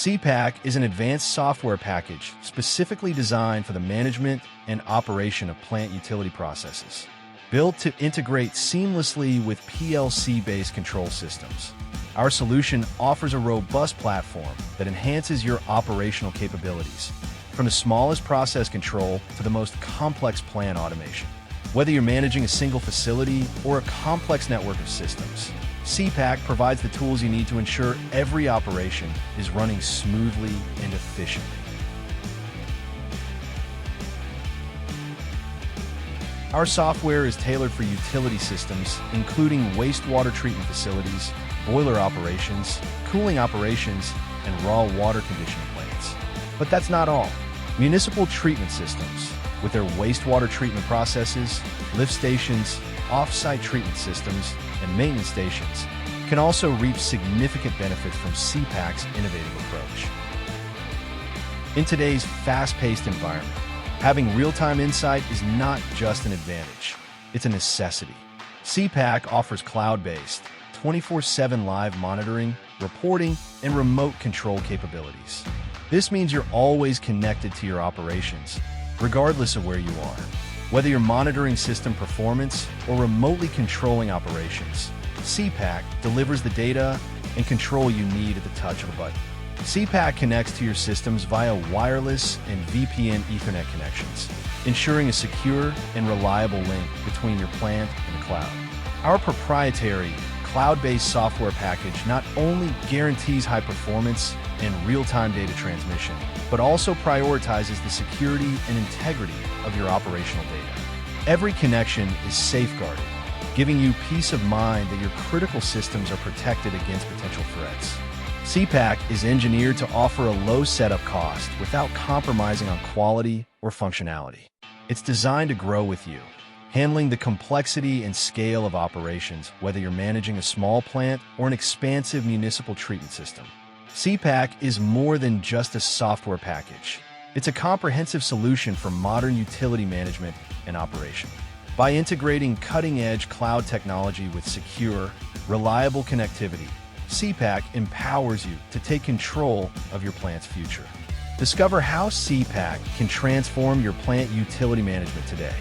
C-PAC is an advanced software package specifically designed for the management and operation of plant utility processes, built to integrate seamlessly with PLC-based control systems. Our solution offers a robust platform that enhances your operational capabilities, from the smallest process control to the most complex plant automation. Whether you're managing a single facility or a complex network of systems, C-PAC provides the tools you need to ensure every operation is running smoothly and efficiently. Our software is tailored for utility systems, including wastewater treatment facilities, boiler operations, cooling operations, and raw water conditioning plants. But that's not all. Municipal treatment systems, with their wastewater treatment processes, lift stations, off-site treatment systems, and maintenance stations, can also reap significant benefits from C-PAC's innovative approach. In today's fast-paced environment, having real-time insight is not just an advantage, it's a necessity. C-PAC offers cloud-based, 24/7 live monitoring, reporting, and remote control capabilities. This means you're always connected to your operations, regardless of where you are. Whether you're monitoring system performance or remotely controlling operations, C-PAC delivers the data and control you need at the touch of a button. C-PAC connects to your systems via wireless and VPN Ethernet connections, ensuring a secure and reliable link between your plant and the cloud. Our proprietary, cloud-based software package not only guarantees high performance and real-time data transmission, but also prioritizes the security and integrity of your operational data. Every connection is safeguarded, giving you peace of mind that your critical systems are protected against potential threats. C-PAC is engineered to offer a low setup cost without compromising on quality or functionality. It's designed to grow with you, handling the complexity and scale of operations, whether you're managing a small plant or an expansive municipal treatment system. C-PAC is more than just a software package. It's a comprehensive solution for modern utility management and operation. By integrating cutting-edge cloud technology with secure, reliable connectivity, C-PAC empowers you to take control of your plant's future. Discover how C-PAC can transform your plant utility management today.